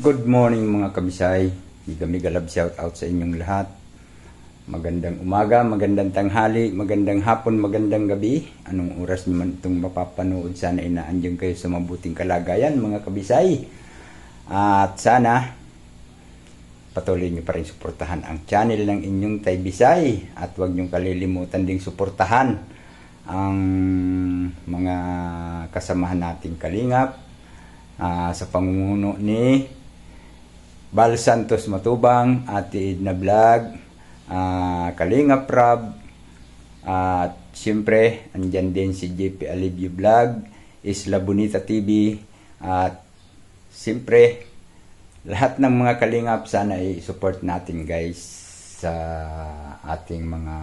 Good morning mga kabisay. Mega love shout out sa inyong lahat. Magandang umaga, magandang tanghali, magandang hapon, magandang gabi. Anong oras naman itong mapapanood? Sana inaandiyan kayo sa mabuting kalagayan mga kabisay. At sana patuloy nyo pa rin suportahan ang channel ng inyong Tay Bisay. At huwag nyo kalilimutan ding suportahan ang mga kasamahan nating kalingap sa pamumuno ni Bal Santos Matubang, Ate Edna Vlog, Kalingap Rab, at siyempre andyan din si JP Alivio Vlog, Isla Bonita TV, at siyempre lahat ng mga kalingap sana i-support natin guys sa ating mga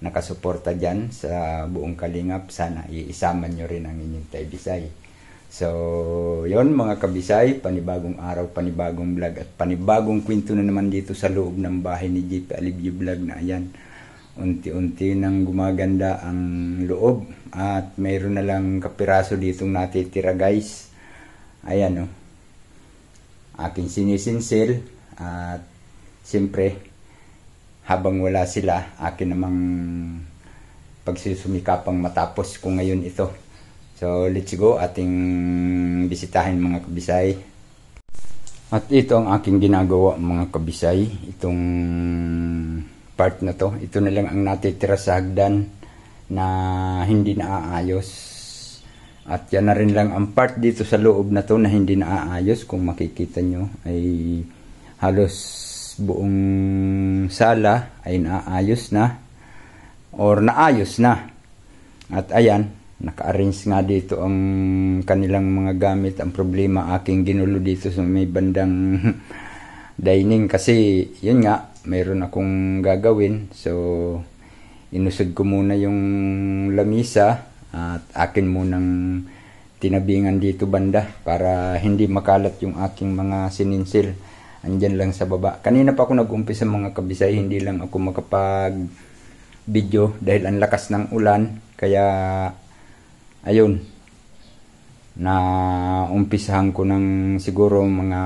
nakasuporta dyan sa buong kalingap. Sana iisama nyo rin ang inyong Tay Bisay. So, yon mga kabisay, panibagong araw, panibagong vlog at panibagong kwento na naman dito sa loob ng bahay ni JP Alivio Vlog na ayan. Unti-unti nang gumaganda ang loob at mayroon na lang kapiraso ditong natitira guys. Ayan o. Aking sinisinsil at siyempre habang wala sila, akin namang pagsusumikapang matapos ko ngayon ito. So, let's go, ating bisitahin mga kabisay. At ito ang aking ginagawa mga kabisay. Itong part na to, ito na lang ang natitira sa hagdan na hindi naaayos. At yan na rin lang ang part dito sa loob na to na hindi naaayos. Kung makikita nyo ay halos buong sala ay naayos na or naayos na. At ayan, naka-arrange nga dito ang kanilang mga gamit. Ang problema, aking ginulo dito sa may bandang dining kasi yun nga, mayroon akong gagawin. So, inusod ko muna yung lamisa at akin munang tinabingan dito banda para hindi makalat yung aking mga sininsil. Andyan lang sa baba. Kanina pa ako nag-umpisa mga kabisay, hindi lang ako makapag video dahil ang lakas ng ulan. Kaya ayun, na umpisahan ko ng siguro mga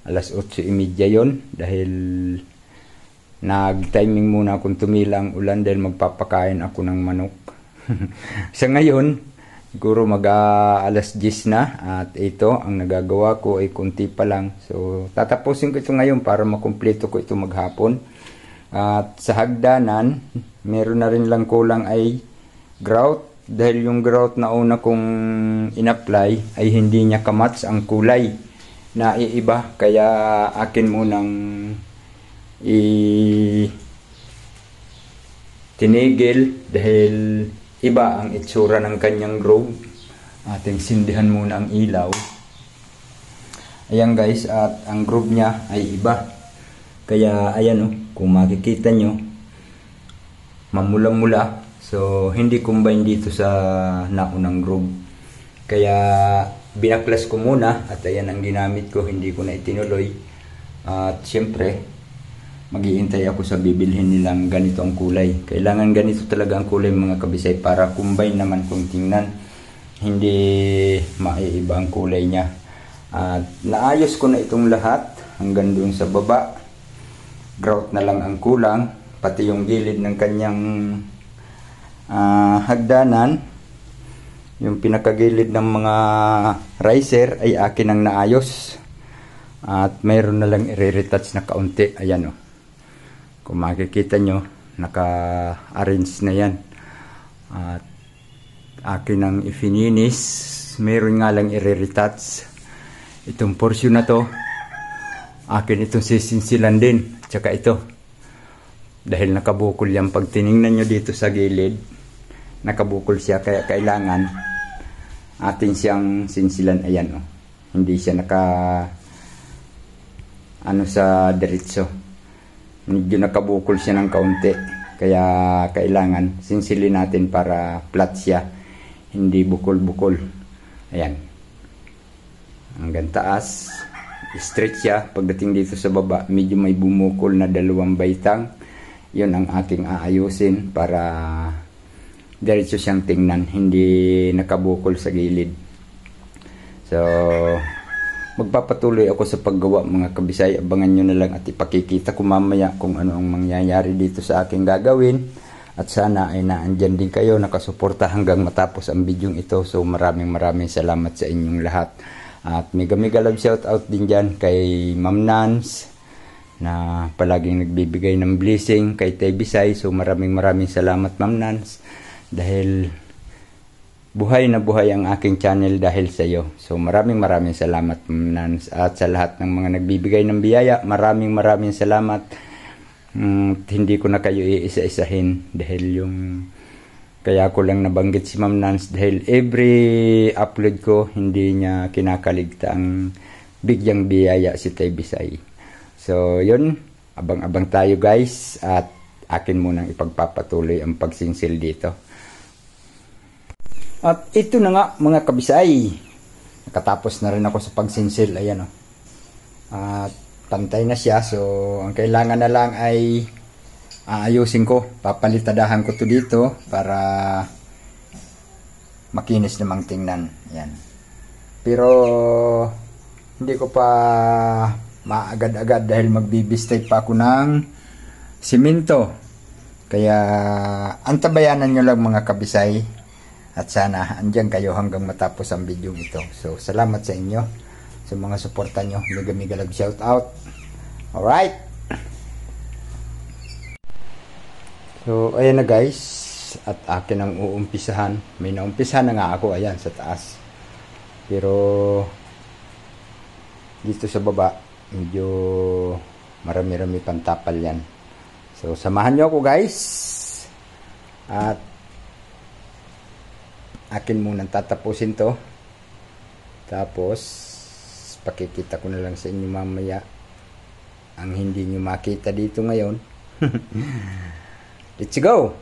alas 8:30 yon dahil nag-timing muna akong tumila ang ulan dahil magpapakain ako ng manok. Sa ngayon, siguro alas 10 na at ito, ang nagagawa ko ay kunti pa lang. So, tatapusin ko ito ngayon para makumpleto ko ito maghapon. At sa hagdanan, meron na rin lang kulang ay grout. Dahil yung grout na una kong in-apply ay hindi niya kamats ang kulay na iiba. Kaya akin munang tinigil dahil iba ang itsura ng kanyang groove. Ating sindihan muna ang ilaw. Ayan guys, at ang groove niya ay iba. Kaya ayan o, kung makikita nyo, mamula-mula. So, hindi combine dito sa naunang groove. Kaya, binaklas ko muna at ayan ang ginamit ko. Hindi ko na itinuloy. At syempre, mag-iintay ako sa bibilhin nilang ganito ang kulay. Kailangan ganito talaga ang kulay mga kabisay para combine naman kung tingnan. Hindi maiiba ang kulay niya. At naayos ko na itong lahat hanggang doon sa baba. Grout na lang ang kulang. Pati yung gilid ng kanyang hagdanan, yung pinakagilid ng mga riser ay akin ang naayos at mayroon na lang i-retouch na kaunti. Ayan o, kung makikita nyo, naka-arrange na yan at akin ang ifininis. Mayroon nga lang i-retouch. Itong portion na to akin itong sisinsilan din, tsaka ito dahil nakabukol yan. Pag tiningnan nyo dito sa gilid, nakabukol siya, kaya kailangan atin siyang sinsilan. Ayan o, hindi siya sa diretso, medyo nakabukol siya ng kaunti, kaya kailangan sinsilin natin para flat siya, hindi bukol-bukol. Ayan, hanggang taas straight siya. Pagdating dito sa baba, medyo may bumukol na dalawang baitang. Yun ang aking aayusin para diretso siyang tingnan, hindi nakabukol sa gilid. So, magpapatuloy ako sa paggawa mga kabisay. Abangan nyo na lang at ipakikita ko mamaya kung ano ang mangyayari dito sa aking gagawin. At sana ay naandyan din kayo nakasuporta hanggang matapos ang video ito. So maraming salamat sa inyong lahat. At mega love shout out din dyan kay Ma'am Nance na palaging nagbibigay ng blessing kay Tay Bisay. So maraming salamat Ma'am Nance, dahil buhay na buhay ang aking channel dahil sa iyo. So maraming salamat Ma'am Nance, at sa lahat ng mga nagbibigay ng biyaya, maraming salamat. Hindi ko na kayo iisa-isahin dahil yung kaya ko lang nabanggit si Ma'am Nance dahil every upload ko hindi niya kinakaligtaang bigyang biyaya si Tay Bisay. So yun, abang-abang tayo guys, at akin munang ipagpapatuloy ang pagsinsil dito. At ito na nga mga kabisay, nakatapos na rin ako sa pagsinsil. Ayan o, at pantay na siya. So ang kailangan na lang ay aayusin ko, papalitadahan ko to dito para makinis namang tingnan. Yan. Pero hindi ko pa maagad-agad dahil magbibistake pa ako ng simento. Kaya antabayanan nyo lang mga kabisay, at sana andyan kayo hanggang matapos ang video ito. So salamat sa inyo sa mga suporta nyo. Mega love shout out. Alright. So, ayan na guys, at akin ang uumpisahan. May naumpisahan na nga ako, ayan, sa taas. Pero, dito sa baba, medyo marami pantapal yan. So, samahan nyo ako guys. At, akin munang tatapusin to. Tapos, pakikita ko na lang sa inyo mamaya ang hindi nyo makita dito ngayon. Let's go!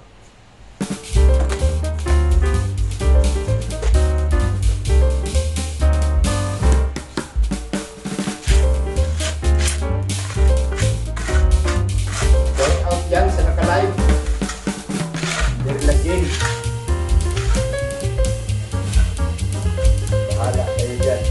Shout out dyan sa naka-live. Dirlagin. Bahala kayo dyan.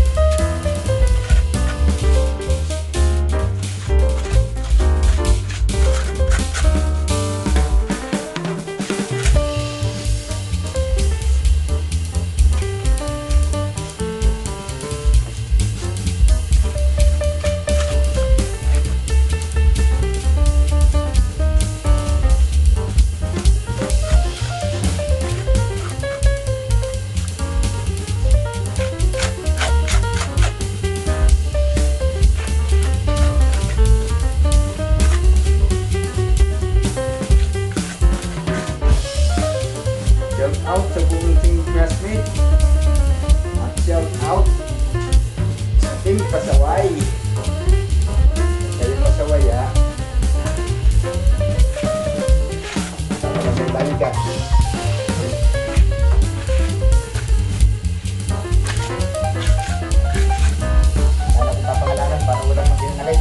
Shout out sa buong team classmate. At shout out sa team pasaway. Kayo pasaway ha. Sama na sa tayo ka. Sana kung papangalanan para walang mag-inalay.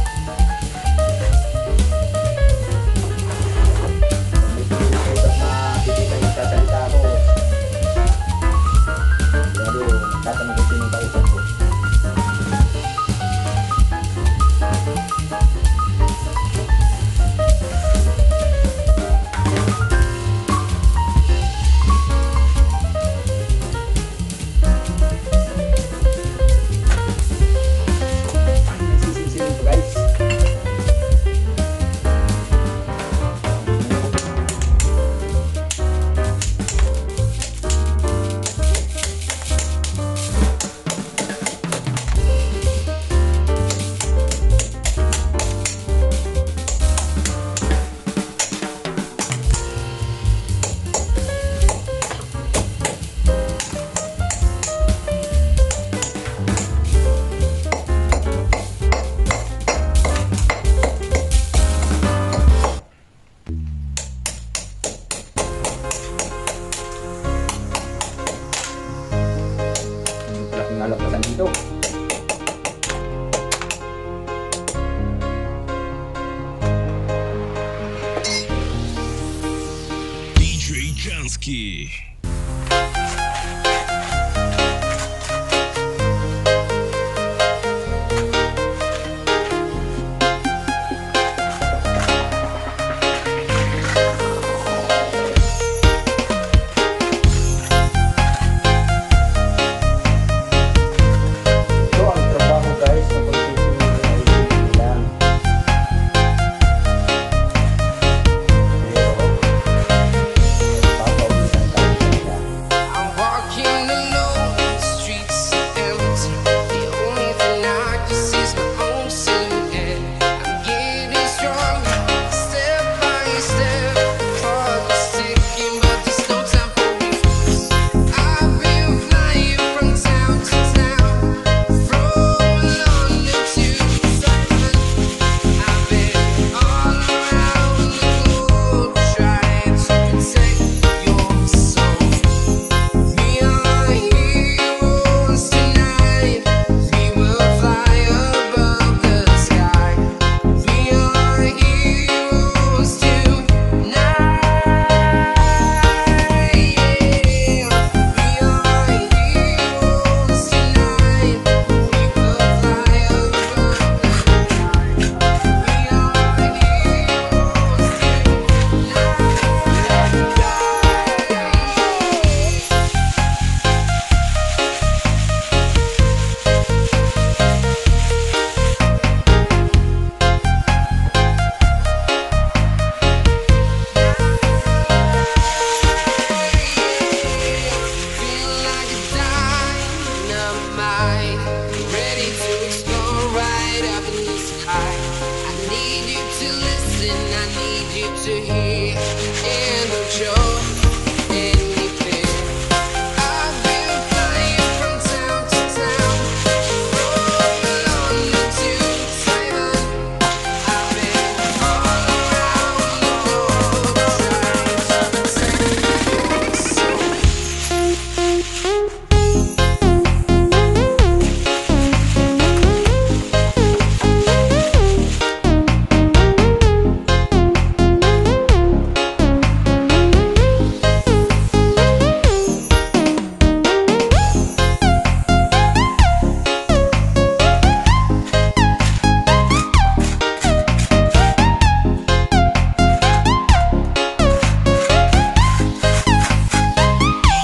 Nalakasan dito. DJ Jansky. listen, I need you to hear. And don't show anything. I've been flying from town to town, from London to Taiwan. I've been all around the globe trying to take your soul.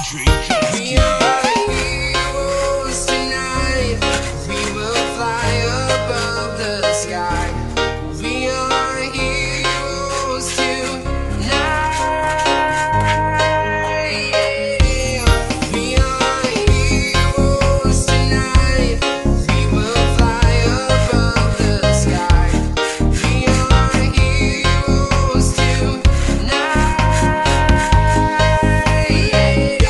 DJ Chesky. We are heroes tonight. We will fly above the sky. We are heroes tonight. We are heroes tonight. We will fly above the sky. We are heroes tonight. We are heroes tonight. We will fly above the sky. We are heroes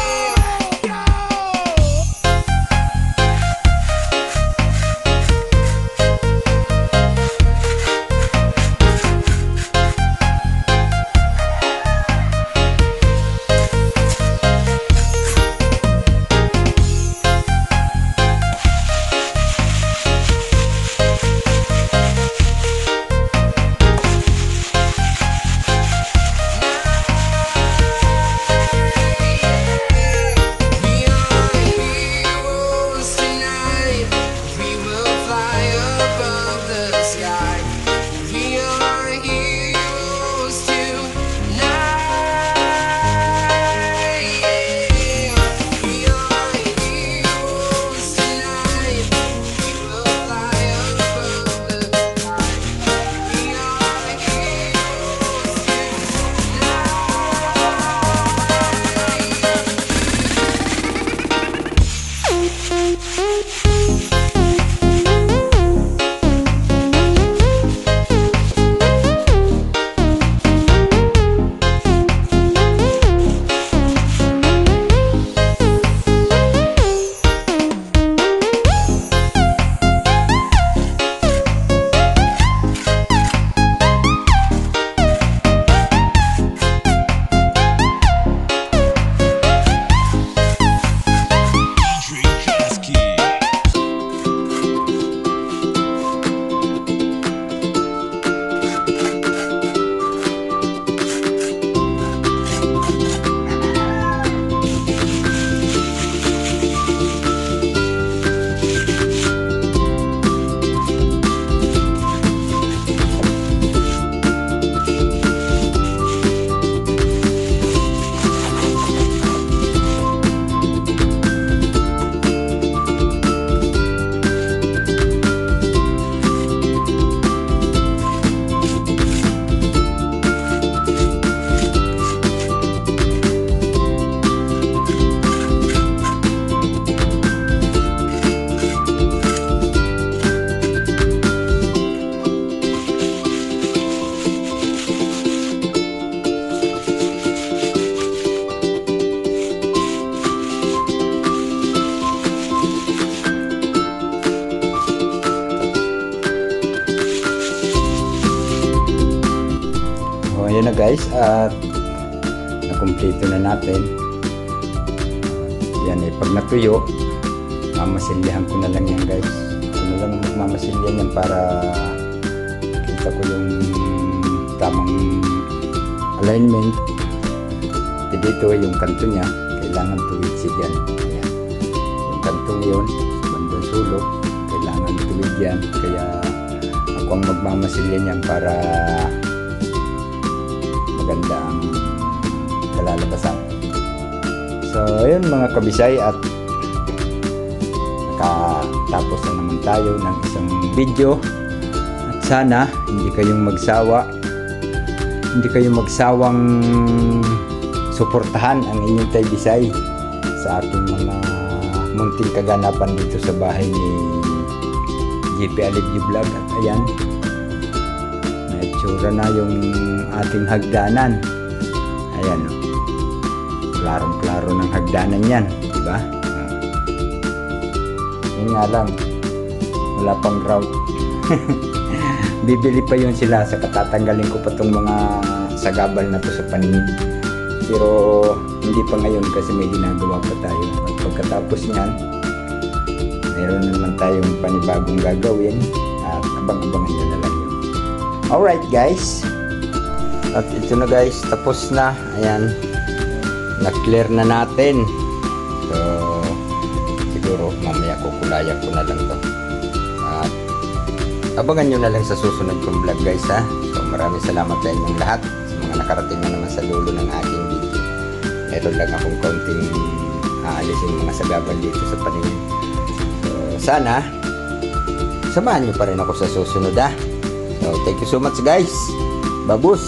tonight. We are heroes tonight. We will fly above the sky. We are heroes tonight. DJ Chesky. O, ayan na guys, at nakumpleto na natin. Yan eh, pag natuyo, mamasilyahan ko na lang yan guys. Ako na lang magmamasilyan yan para kita ko yung tamang alignment. At dito yung kanto niya, kailangan tuwid yan. Ayan. Yung kantong yun, bandang sulok, kailangan tuwid yan. Kaya ako ang magmamasilyan yan para maganda ang kalalabasan. So ayun mga kabisay, at nakatapos na naman tayo ng isang video, at sana hindi kayong magsawang suportahan ang inyong Tay Bisay sa aking mga munting kaganapan dito sa bahay ni JP Alivio Vlog. At ayan, itsura na yung ating hagdanan. Ayan, oh. Klarong-klaro ng hagdanan yan, di ba? Yun nga lang, wala pang grout. Bibili pa yun sila sa katatanggalin ko pa tong mga sagabal na to sa paningin. Pero hindi pa ngayon kasi may ginagawa pa tayo. At pagkatapos niyan, meron na naman tayong panibagong gagawin at abang-abangan nyo na lang yun. Alright guys, at ito na guys, tapos na. Ayan, na-clear na natin. So siguro mamaya kukulayan ko na lang to. At abangan nyo na lang sa susunod kong vlog guys ha. So maraming salamat sa inyong lahat, sa mga nakarating na naman sa dulo ng aking video. Meron lang akong kaunting aalisin mga sagabal dito sa paningin. So sana samahan nyo pa rin ako sa susunod ha. So thank you so much guys. Babus!